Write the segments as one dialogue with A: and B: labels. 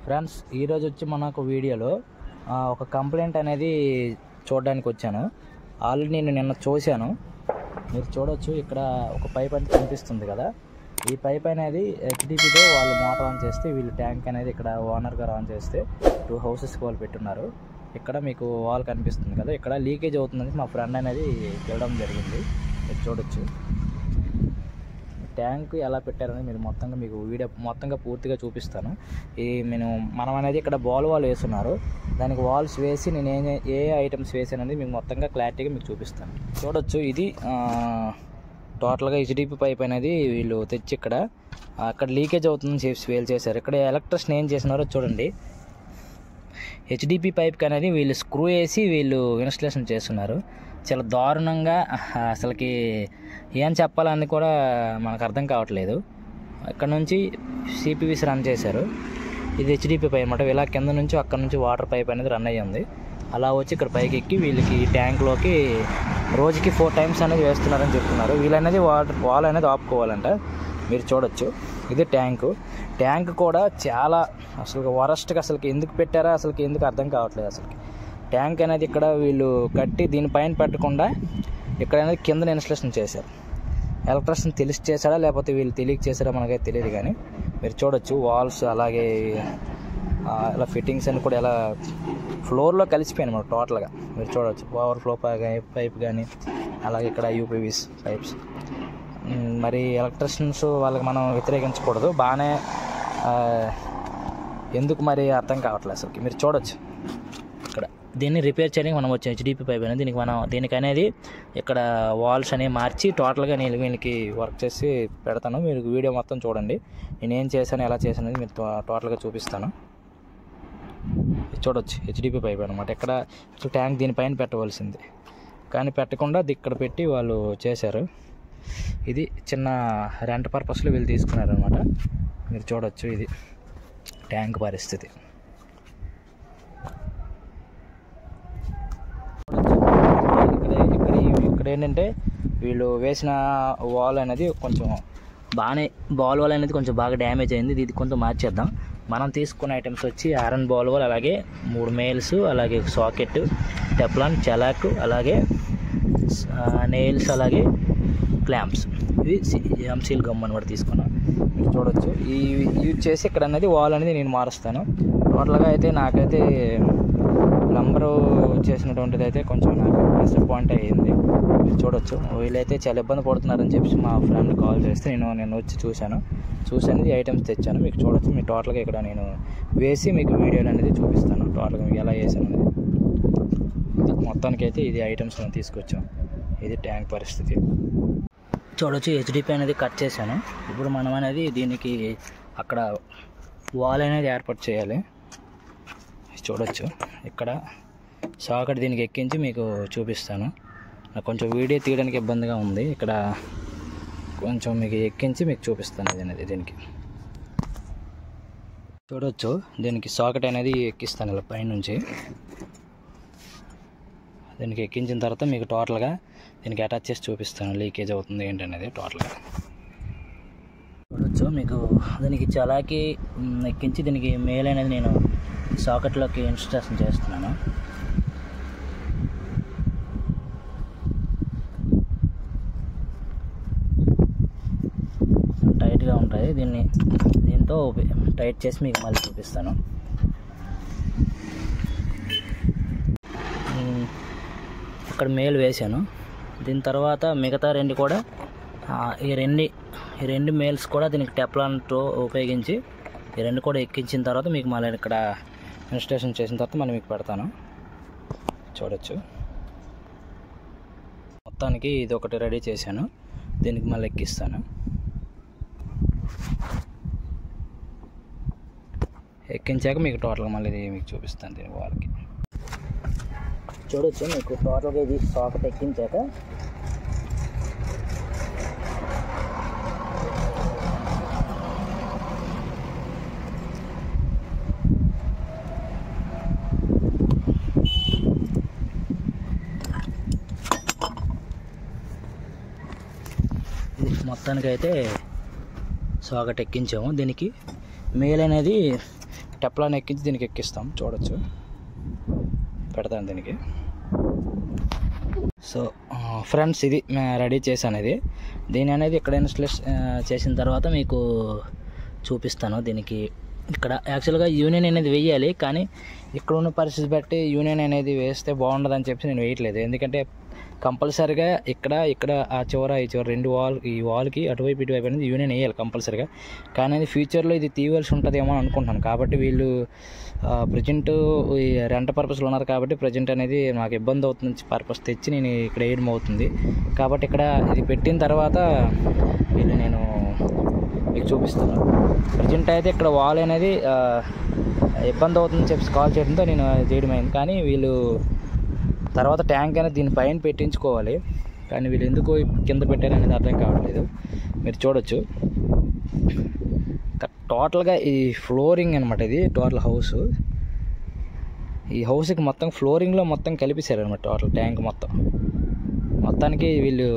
A: Friends ఈరోజు వచ్చి మనకు వీడియోలో ఒక కంప్లైంట్ అనేది చూడడానికి వచ్చాను. ఆల్రెడీ నేను నిన్న చూశాను. మీరు చూడొచ్చు, ఇక్కడ ఒక పైప్ అనేది కనిపిస్తుంది కదా. ఈ పైప్ అనేది హెచ్డిపితో వాళ్ళు మోటార్ ఆన్ చేస్తే, వీళ్ళు ట్యాంక్ అనేది ఇక్కడ ఓనర్ గారు ఆన్ చేస్తే 2 హౌసెస్కి వాళ్ళు పెట్టున్నారు. ఇక్కడ మీకు వాల్ కనిపిస్తుంది కదా, ఇక్కడ లీకేజ్ అవుతుందని మా ఫ్రెండ్ అనేది వెళ్ళడం జరిగింది. మీరు చూడొచ్చు ట్యాంక్ ఎలా పెట్టారని మీరు మీకు వీడియో మొత్తంగా పూర్తిగా చూపిస్తాను. మనం అనేది ఇక్కడ బాల్ వేస్తున్నారు. దానికి వాల్స్ వేసి నేను ఏ ఐటమ్స్ వేసాననేది మీకు మొత్తంగా క్లారిటీగా మీకు చూపిస్తాను. చూడొచ్చు, ఇది టోటల్గా హెచ్డిపి పైప్ అనేది వీళ్ళు తెచ్చి అక్కడ లీకేజ్ అవుతుందని చెప్పి ఫెయిల్ చేశారు. ఇక్కడ ఎలక్ట్రిషియన్ ఏం చేసినారో చూడండి. హెచ్డిపి పైప్కి అనేది వీళ్ళు స్క్రూ వేసి వీళ్ళు ఇన్స్టలేషన్ చేస్తున్నారు. చాలా దారుణంగా, అసలుకి ఏం చెప్పాలని కూడా మనకు అర్థం కావట్లేదు. ఇక్కడ నుంచి సిపివిసి రన్ చేశారు. ఇది హెచ్డిపి పైప్ అన్నమాట. ఇలా కింద నుంచి అక్కడ నుంచి వాటర్ పైప్ అనేది రన్ అయ్యింది. అలా వచ్చి ఇక్కడ పైకి ఎక్కి వీళ్ళకి ట్యాంక్లోకి రోజుకి 4 టైమ్స్ అనేది వేస్తున్నారని చెప్తున్నారు. వీళ్ళనేది వాల్ అనేది ఆపుకోవాలంట. మీరు చూడొచ్చు, ఇది ట్యాంక్ కూడా చాలా అసలు వరస్ట్గా, అసలుకి ఎందుకు పెట్టారా అసలుకి ఎందుకు అర్థం కావట్లేదు. అసలుకి ట్యాంక్ అనేది ఇక్కడ వీళ్ళు కట్టి దీనిపైన పెట్టకుండా ఇక్కడ అనేది కింద ఇన్స్టలేషన్ చేశారు. ఎలక్ట్రిషియన్ తెలిసి చేశాడా లేకపోతే వీళ్ళు తెలియక చేశారా మనకైతే తెలియదు. కానీ మీరు చూడొచ్చు, వాల్స్ అలాగే ఇలా ఫిట్టింగ్స్ అని కూడా ఎలా ఫ్లోర్లో కలిసిపోయాయి అన్నమాట టోటల్గా. మీరు చూడవచ్చు పవర్ ఫ్లో పైప్ కానీ అలాగే ఇక్కడ యూపీవీస్ పైప్స్. మరి ఎలక్ట్రిషియన్స్ వాళ్ళకి మనం వ్యతిరేకించకూడదు, బాగానే ఎందుకు మరి అర్థం కావట్లేదు అసలుకి. మీరు చూడొచ్చు, ఇక్కడ దీన్ని రిపేర్ చేయడానికి మనం వచ్చాం. హెచ్డిపి పైప్ అనేది దీనికి అనేది ఇక్కడ వాల్స్ అనేవి మార్చి టోటల్గా నేను వీళ్ళకి వర్క్ చేసి పెడతాను. మీరు వీడియో మొత్తం చూడండి, నేనేం చేశాను ఎలా చేశాను అనేది మీరు టోటల్గా చూపిస్తాను. చూడొచ్చు, హెచ్డిపి పైప్ అనమాట. ఇక్కడ ట్యాంక్ దీనిపైన పెట్టవలసింది కానీ పెట్టకుండా ఇక్కడ పెట్టి వాళ్ళు చేశారు. ఇది చిన్న రెంట్ పర్పస్లో వీళ్ళు తీసుకున్నారనమాట. మీరు చూడొచ్చు, ఇది ట్యాంక్ పరిస్థితి. ఇక్కడ ఏంటంటే వీళ్ళు వేసిన వాల్ అనేది కొంచెం బాల్ వాల్ అనేది కొంచెం బాగా డ్యామేజ్ అయింది. ఇది కొంచెం మార్చేద్దాం. మనం తీసుకున్న ఐటమ్స్ వచ్చి ఐరన్ బాల్ వాల్, అలాగే 3 మెయిల్స్, అలాగే సాకెట్, టెఫ్లాన్, చెలాక్, అలాగే నెయిల్స్, అలాగే క్లాంప్స్. ఇవి ఎంసీల్ గమ్ అని కూడా తీసుకున్నాను. మీరు చూడొచ్చు, ఈ యూజ్ చేసి ఇక్కడ అనేది వాల్ అనేది నేను మారుస్తాను. టోటల్గా అయితే నాకైతే ప్లంబరు చేసినటువంటిది అయితే కొంచెం నాకు డిసప్పాయింట్ అయ్యింది. మీరు చూడొచ్చు, వీళ్ళైతే చాలా ఇబ్బంది పడుతున్నారని చెప్పి మా ఫ్రెండ్ కాల్ చేస్తే నేను వచ్చి చూశాను. ఈ ఐటమ్స్ తెచ్చాను. మీకు చూడొచ్చు, మీకు టోటల్గా ఇక్కడ నేను వేసి మీకు వీడియోలు అనేది చూపిస్తాను. టోటల్గా మీకు ఎలా వేసాను అనేది. మొత్తానికి అయితే ఇది ఐటమ్స్ మనం తీసుకొచ్చాం. ఇది ట్యాంక్ పరిస్థితి. చూడొచ్చు, హెచ్డిపి అనేది కట్ చేశాను. ఇప్పుడు మనం అనేది దీనికి అక్కడ వాల్ అనేది ఏర్పాటు చేయాలి. చూడొచ్చు, ఇక్కడ సాకెట్ దీనికి ఎక్కించి మీకు చూపిస్తాను. నాకు కొంచెం వీడియో తీయడానికి ఇబ్బందిగా ఉంది. ఇక్కడ కొంచెం మీకు ఎక్కించి మీకు చూపిస్తాను. అనేది దీనికి చూడొచ్చు, దీనికి సాకెట్ అనేది ఎక్కిస్తాను ఇలా పైనుంచి. దీనికి ఎక్కించిన తర్వాత మీకు టోటల్గా దీనికి అటాచ్ చేసి చూపిస్తాను లీకేజ్ అవుతుంది ఏంటనేది టోటల్గా. చూడొచ్చు, మీకు దీనికి చలాకి ఎక్కించి దీనికి మెయిల్ అనేది నేను సాకెట్లోకి ఇన్స్టలేషన్ చేస్తున్నాను. టైట్గా ఉంటుంది. దీంతో టైట్ చేసి మీకు మళ్ళీ చూపిస్తాను. ఇక్కడ మెయిల్ వేసాను. దీని తర్వాత మిగతా 2 కూడా ఈ రెండు మెయిల్స్ కూడా దీనికి టెఫ్లాన్తో ఉపయోగించి ఈ 2 కూడా ఎక్కించిన తర్వాత మీకు మళ్ళీ ఇక్కడ ఇన్స్టలేషన్ చేసిన తర్వాత మళ్ళీ మీకు పెడతాను. చూడొచ్చు, మొత్తానికి ఇది ఒకటి రెడీ చేశాను. దీనికి మళ్ళీ ఎక్కిస్తాను. ఎక్కించాక మీకు టోటల్గా మళ్ళీ మీకు చూపిస్తాను దీని వాళ్ళకి. చూడొచ్చు, మీకు టోటల్గా ఇది సాకెట్ ఎక్కించాక మొత్తానికైతే సాకెట్ ఎక్కించాము. దీనికి మెయిల్ అనేది టెప్లాన్ ఎక్కించి దీనికి ఎక్కిస్తాం. చూడొచ్చు, పెడతాను దీనికి. సో ఫ్రెండ్స్, ఇది రెడీ చేశాను. దీని అనేది ఇక్కడ ఇన్స్టాలేషన్ చేసిన తర్వాత మీకు చూపిస్తాను. దీనికి ఇక్కడ యాక్చువల్గా యూనియన్ అనేది వేయాలి, కానీ ఇక్కడ ఉన్న పరిస్థితి బట్టి యూనియన్ అనేది వేస్తే బాగుండదని చెప్పి నేను వేయట్లేదు. ఎందుకంటే కంపల్సరీగా ఇక్కడ ఆ చివర ఈ చివర ఈ వాల్కి అటువైపు ఇటువైపు అనేది యూనియన్ వేయాలి కంపల్సరీగా. కానీ అది ఫ్యూచర్లో ఇది తీయవలసి ఉంటుందేమో అని అనుకుంటున్నాను. కాబట్టి వీళ్ళు ప్రజెంట్ ఈ రెంట్ పర్పస్లో ఉన్నారు కాబట్టి ప్రజెంట్ అనేది నాకు ఇబ్బంది అవుతుంది పర్పస్ తెచ్చి నేను ఇక్కడ వేయడం అవుతుంది. కాబట్టి ఇక్కడ ఇది పెట్టిన తర్వాత వీళ్ళు నేను మీకు చూపిస్తాను. ప్రజెంట్ అయితే ఇక్కడ వాల్ అనేది ఇబ్బంది అవుతుందని చెప్పి కాల్ చేయడంతో నేను చేయడం అయింది. కానీ వీళ్ళు తర్వాత ట్యాంక్ అనేది దీనిపైన పెట్టించుకోవాలి, కానీ వీళ్ళు ఎందుకు కింద పెట్టారనేది అర్థం కావట్లేదు. మీరు చూడొచ్చు, టోటల్గా ఈ ఫ్లోరింగ్ అనమాట. ఇది టోటల్ హౌస్, ఈ హౌస్కి మొత్తం ఫ్లోరింగ్లో మొత్తం కలిపేశారనమాట టోటల్ ట్యాంక్ మొత్తానికి. వీళ్ళు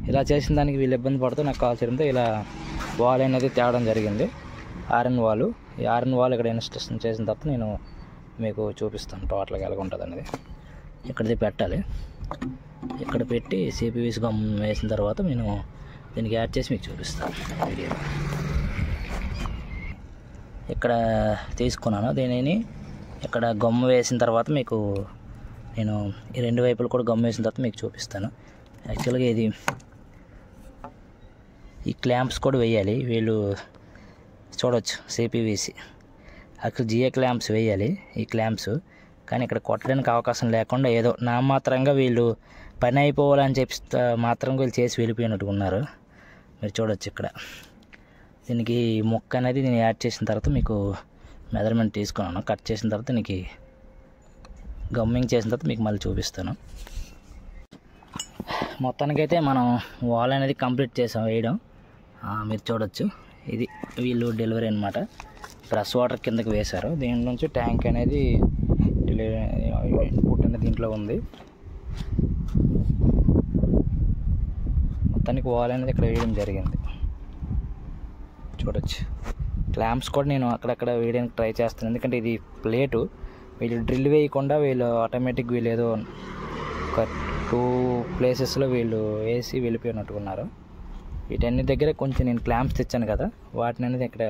A: ఇలా చేసిన దానికి వీళ్ళు ఇబ్బంది పడుతూ నాకు కాల్ చేయడంతో ఇలా వాల్ అనేది తేవడం జరిగింది. Iron wall. ఈ ఐరన్ వాల్ ఇక్కడ ఇన్స్టాలేషన్ చేసిన తర్వాత నేను మీకు చూపిస్తాను టోటల్గా ఎలా ఉంటుంది అనేది. ఇక్కడిది పెట్టాలి, ఇక్కడ పెట్టి సిపివిసి గమ్ వేసిన తర్వాత నేను దీనికి యాడ్ చేసి మీకు చూపిస్తాను వీడియో. ఇక్కడ తీసుకున్నాను దీనిని. ఇక్కడ గమ్ము వేసిన తర్వాత మీకు నేను ఈ రెండు వైపులు కూడా గమ్ము వేసిన తర్వాత మీకు చూపిస్తాను. యాక్చువల్గా ఈ క్లాంప్స్ కూడా వేయాలి. వీళ్ళు చూడవచ్చు, సిపివిసి యాక్చువల్ జిఏ క్లాంప్స్ వేయాలి ఈ క్లాంప్స్. కానీ ఇక్కడ కొట్టడానికి అవకాశం లేకుండా ఏదో నామాత్రంగా వీళ్ళు పని అయిపోవాలని చెప్పి మాత్రం వీళ్ళు చేసి వెళ్ళిపోయినట్టు ఉన్నారు. మీరు చూడవచ్చు ఇక్కడ. దీనికి మొక్క అనేది నేను యాడ్ చేసిన తర్వాత మీకు మెజర్మెంట్ తీసుకున్నాను. కట్ చేసిన తర్వాత దీనికి గమ్మింగ్ చేసిన తర్వాత మీకు మళ్ళీ చూపిస్తాను. మొత్తానికైతే మనం వాల్ అనేది కంప్లీట్ చేసాం వేయడం. మీరు చూడవచ్చు, ఇది వీళ్ళు డెలివరీ అనమాట. బ్రష్ వాటర్ కిందకి వేశారు. దీని నుంచి ట్యాంక్ అనేది ఇన్పుట్ అనేది దీంట్లో ఉంది. మొత్తానికి వాల్ అనేది ఇక్కడ వేయడం జరిగింది. చూడొచ్చు, క్లాంప్స్ కూడా నేను అక్కడక్కడ వేయడానికి ట్రై చేస్తాను. ఎందుకంటే ఇది ప్లేటు, వీళ్ళు డ్రిల్ వేయకుండా వీళ్ళు ఆటోమేటిక్ వీళ్ళు ఏదో ఒక 2 ప్లేసెస్లో వీళ్ళు వేసి వెళ్ళిపోయినట్టుకున్నారు. వీటన్ని దగ్గర కొంచెం నేను క్లాంప్స్ తెచ్చాను కదా, వాటిని అనేది ఇక్కడ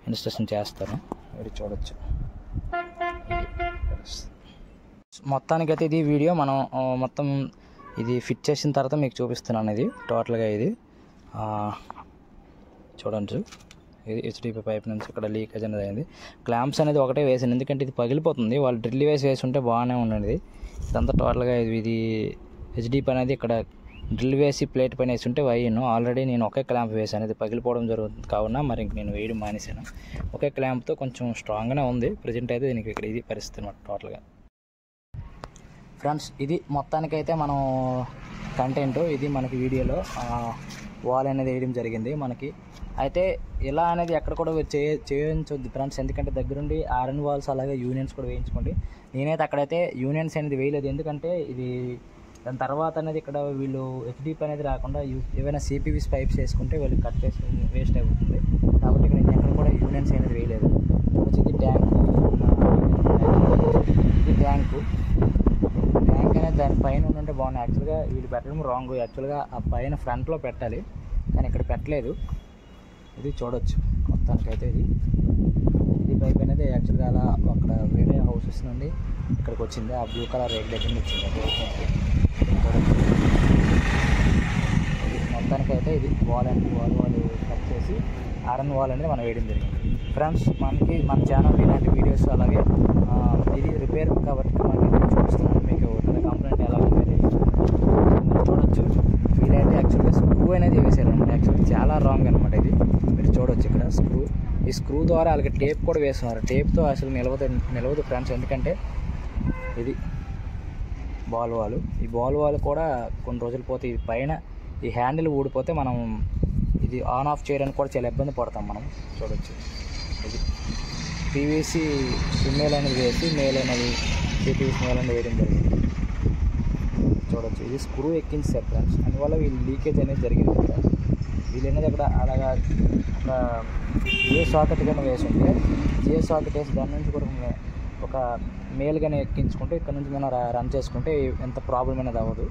A: ఇన్స్టాలేషన్ చేస్తాను. మీరు చూడొచ్చు. మొత్తానికైతే ఇది వీడియో మనం మొత్తం ఇది ఫిట్ చేసిన తర్వాత మీకు చూపిస్తున్నాను. ఇది టోటల్గా ఇది చూడండి. ఇది హెచ్డిపి పైప్ నుంచి ఇక్కడ లీకేజ్ అనేది అయింది. క్లాంప్స్ అనేది ఒకటే వేసాను, ఎందుకంటే ఇది పగిలిపోతుంది. వాళ్ళు డ్రిల్ వేసి ఉంటే బాగానే ఉండేది. ఇదంతా టోటల్గా ఇది హెచ్డిపి అనేది ఇక్కడ డ్రిల్ వేసి ప్లేట్ పైన వేసి ఉంటే వేయను. ఆల్రెడీ నేను ఒకే క్లాంప్ వేసాను, ఇది పగిలిపోవడం జరుగుతుంది కావున మరి ఇంక నేను వేయడం మానేశాను. ఒకే క్లాంప్తో కొంచెం స్ట్రాంగ్గానే ఉంది ప్రజెంట్ అయితే. దీనికి ఇక్కడ ఇది పరిస్థితి అనమాట టోటల్గా. ఫ్రెండ్స్, ఇది మొత్తానికైతే మనం కంటెంట్ ఇది మనకి వీడియోలో వాల్ అనేది వేయడం జరిగింది మనకి. అయితే ఇలా అనేది ఎక్కడ కూడా చేయించొద్దు ఫ్రెండ్స్, ఎందుకంటే దగ్గరుండి ఐరన్ వాల్స్ అలాగే యూనియన్స్ కూడా వేయించుకోండి. నేనైతే అక్కడైతే యూనియన్స్ అనేది వేయలేదు, ఎందుకంటే ఇది దాని తర్వాత అనేది ఇక్కడ వీళ్ళు హెచ్డిపి అనేది రాకుండా ఏవైనా సిపివిసి పైప్స్ వేసుకుంటే వీళ్ళు కట్ చేసి వేస్ట్ అయిపోతుంది. కాబట్టి ఇక్కడ నేను ఎక్కడ కూడా యూనియన్స్ అనేది వేయలేదు. ఇది ట్యాంకు అనేది దానిపైన ఉంటే బాగుంది. యాక్చువల్గా వీళ్ళు పెట్టడం రాంగ్. యాక్చువల్గా ఆ పైన ఫ్రంట్లో పెట్టాలి, కానీ ఇక్కడ పెట్టలేదు. ఇది చూడొచ్చు. మొత్తానికైతే ఇది పైప్ అనేది యాక్చువల్గా అలా అక్కడ వేరే హౌసెస్ నుండి ఇక్కడికి వచ్చింది. ఆ బ్లూ కలర్ రేక్ దగ్గర నుంచి వచ్చింది. మొత్తానికైతే ఇది వాల్ కట్ చేసి ఐరన్ వాల్ అనేది మనం వేయడం జరిగింది. ఫ్రెండ్స్, మన ఛానల్ ఇలాంటి వీడియోస్ అలాగే ఇది రిపేర్ కాబట్టి మనకి చూపిస్తున్నాను మీకు కంప్లైంట్ ఎలా ఉండేది చూడొచ్చు. వీలైతే యాక్చువల్గా స్క్రూ అనేది వేసారంటే యాక్చువల్గా చాలా రాంగ్ అనమాట. ఇది మీరు చూడొచ్చు ఇక్కడ ఈ స్క్రూ ద్వారా వాళ్ళకి టేప్ కూడా వేస్తున్నారు. టేప్తో అసలు నిలవదు ఫ్రెండ్స్, ఎందుకంటే ఇది బాల్ వాల్. ఈ బాల్ వాల్ కూడా కొన్ని రోజులు పోతే ఈ పైన ఈ హ్యాండిల్ ఊడిపోతే మనం ఇది ఆన్ ఆఫ్ చేయడానికి కూడా చాలా ఇబ్బంది పడతాం మనం. చూడొచ్చు, ఇది పీవీసీ మేల్ అనేది వేసి మేల్ అనేది సిపివిసి మేల్ అనేది వేయడం జరిగింది. చూడొచ్చు, ఇది స్క్రూ ఎక్కించారు ఫ్రెండ్స్, అందువల్ల వీళ్ళు లీకేజ్ అనేది జరిగింది. వీళ్ళు అక్కడ అలాగా ఒక ఏ సాకెట్ కానీ వేసి ఉంటే ఏ సాకెట్ వేసి దాని నుంచి కూడా ఒక మేల్ కానీ ఎక్కించుకుంటే ఇక్కడ నుంచి మనం రన్ చేసుకుంటే ఎంత ప్రాబ్లం అనేది అవ్వదు.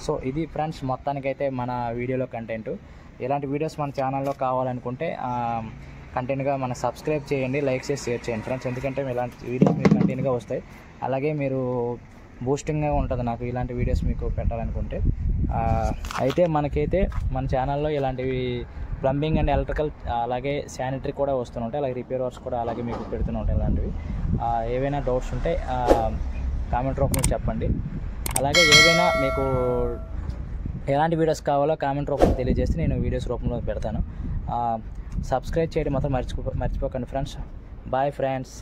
A: సో ఇది ఫ్రెండ్స్ మొత్తానికైతే మన వీడియోలో కంటెంట్. ఇలాంటి వీడియోస్ మన ఛానల్లో కావాలనుకుంటే కంటెంట్గా మనకు సబ్స్క్రైబ్ చేయండి, లైక్ చేసి షేర్ చేయండి ఫ్రెండ్స్. ఎందుకంటే ఇలాంటి వీడియోస్ మీకు కంటెంట్గా వస్తాయి. అలాగే మీరు బూస్టింగ్గా ఉంటుంది నాకు ఇలాంటి వీడియోస్ మీకు పెట్టాలనుకుంటే. అయితే మనకైతే మన ఛానల్లో ఇలాంటివి ప్లంబింగ్ అండ్ ఎలక్ట్రికల్ అలాగే శానిటరీ కూడా వస్తుంటాయి, అలాగే రిపేర్ వర్క్స్ కూడా అలాగే మీకు పెడుతూ ఉంటాయి. ఇలాంటివి ఏవైనా డౌట్స్ ఉంటే కామెంట్ రూపంలో చెప్పండి. అలాగే ఏవైనా మీకు ఎలాంటి వీడియోస్ కావాలో కామెంట్ రూపంలో తెలియజేస్తే నేను వీడియోస్ రూపంలో పెడతాను. సబ్స్క్రైబ్ చేయడం మాత్రం మర్చిపోకండి ఫ్రెండ్స్. Bye friends.